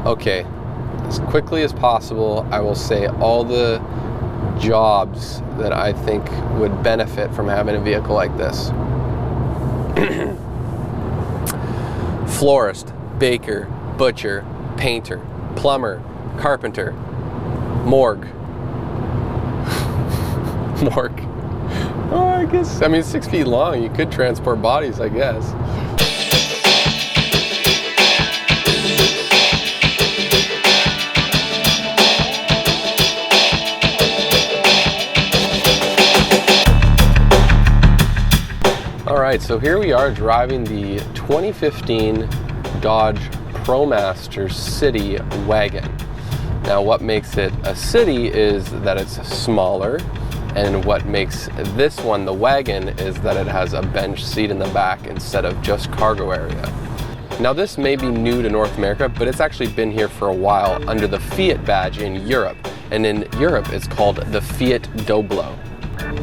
Okay, as quickly as possible, I will say all the jobs that I think would benefit from having a vehicle like this. Florist, baker, butcher, painter, plumber, carpenter, morgue. Morgue. Oh, I guess, I mean, 6 feet long, you could transport bodies, I guess. Alright, so here we are driving the 2015 Dodge Promaster City wagon. Now what makes it a city is that it's smaller, and what makes this one the wagon is that it has a bench seat in the back instead of just cargo area. Now this may be new to North America, but it's actually been here for a while under the Fiat badge in Europe, and in Europe it's called the Fiat Doblo.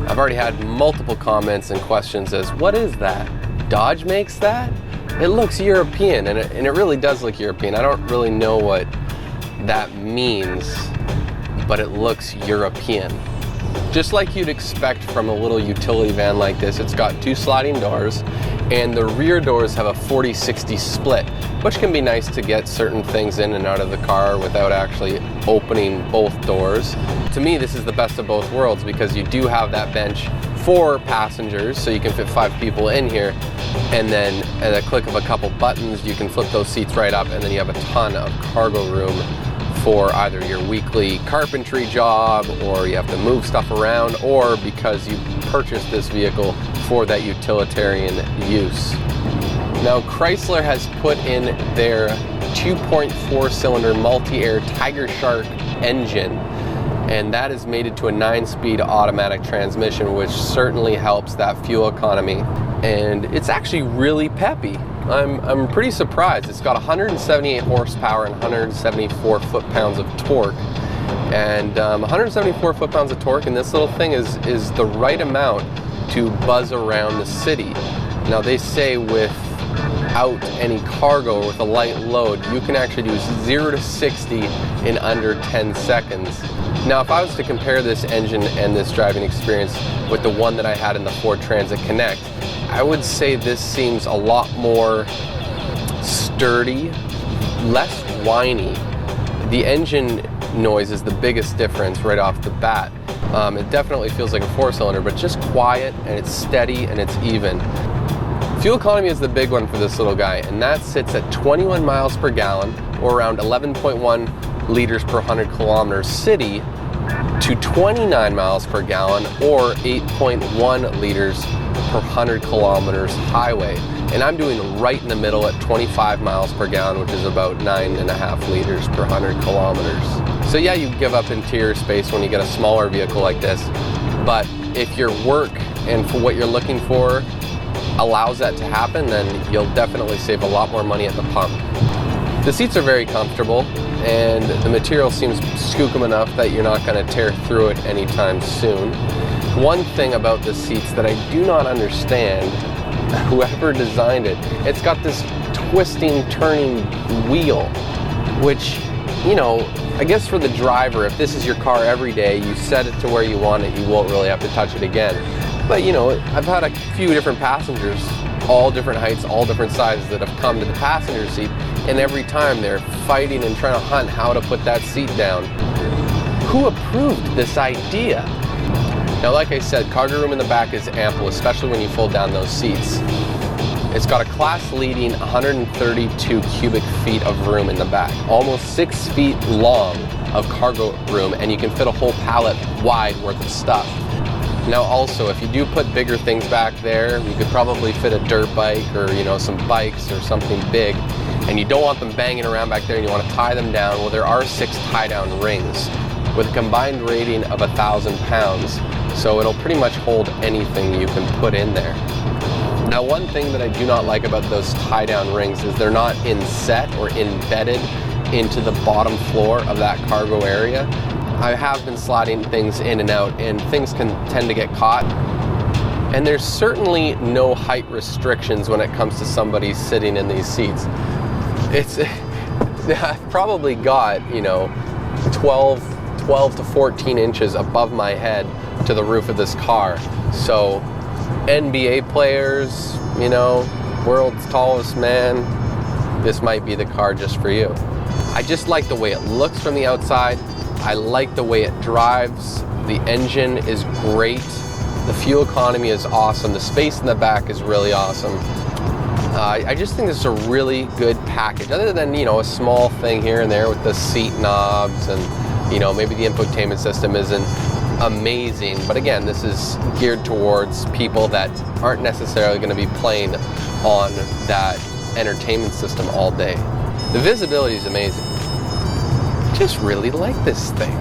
I've already had multiple comments and questions as, what is that? Dodge makes that? It looks European, and it really does look European. I don't really know what that means, but it looks European. Just like you'd expect from a little utility van like this, it's got 2 sliding doors, and the rear doors have a 40-60 split, which can be nice to get certain things in and out of the car without actually opening both doors. To me, this is the best of both worlds because you do have that bench for passengers, so you can fit 5 people in here, and then at a click of a couple buttons, you can flip those seats right up, and then you have a ton of cargo room for either your weekly carpentry job, or you have to move stuff around, or because you purchased this vehicle for that utilitarian use. Now Chrysler has put in their 2.4 cylinder multi-air Tiger Shark engine, and that is mated to a 9-speed automatic transmission, which certainly helps that fuel economy, and it's actually really peppy. I'm pretty surprised. It's got 178 horsepower and 174 foot-pounds of torque, and 174 foot-pounds of torque in this little thing is the right amount to buzz around the city. Now they say without any cargo or with a light load, you can actually do 0 to 60 in under 10 seconds. Now if I was to compare this engine and this driving experience with the one that I had in the Ford Transit Connect, I would say this seems a lot more sturdy, less whiny. The engine noise is the biggest difference right off the bat. It definitely feels like a 4-cylinder, but just quiet, and it's steady and it's even. Fuel economy is the big one for this little guy, and that sits at 21 miles per gallon, or around 11.1 liters per 100 kilometers city, to 29 miles per gallon, or 8.1 liters per 100 kilometers highway. And I'm doing right in the middle at 25 miles per gallon, which is about 9.5 liters per 100 kilometers. So yeah, you give up interior space when you get a smaller vehicle like this, but if your work and for what you're looking for allows that to happen, then you'll definitely save a lot more money at the pump. The seats are very comfortable, and the material seems skookum enough that you're not going to tear through it anytime soon. One thing about the seats that I do not understand, whoever designed it, it's got this twisting, turning wheel, which, you know, I guess for the driver, if this is your car every day, you set it to where you want it, you won't really have to touch it again. But you know, I've had a few different passengers, all different heights, all different sizes, that have come to the passenger seat, and every time they're fighting and trying to hunt how to put that seat down. Who approved this idea? Now, like I said, cargo room in the back is ample, especially when you fold down those seats. It's got a class-leading 132 cubic feet of room in the back, almost 6 feet long of cargo room, and you can fit a whole pallet wide worth of stuff. Now also, if you do put bigger things back there, you could probably fit a dirt bike or, you know, some bikes or something big, and you don't want them banging around back there and you want to tie them down. Well, there are 6 tie-down rings with a combined rating of 1,000 pounds, so it'll pretty much hold anything you can put in there. Now, one thing that I do not like about those tie-down rings is they're not inset or embedded into the bottom floor of that cargo area. I have been sliding things in and out, and things can tend to get caught. And there's certainly no height restrictions when it comes to somebody sitting in these seats. It's I've probably got, you know, 12 to 14 inches above my head to the roof of this car. So NBA players, you know, world's tallest man, this might be the car just for you. I just like the way it looks from the outside. I like the way it drives. The engine is great. The fuel economy is awesome. The space in the back is really awesome. I just think this is a really good package, other than, you know, a small thing here and there with the seat knobs, and, you know, maybe the infotainment system isn't amazing. But again, this is geared towards people that aren't necessarily going to be playing on that entertainment system all day. The visibility is amazing. I just really like this thing.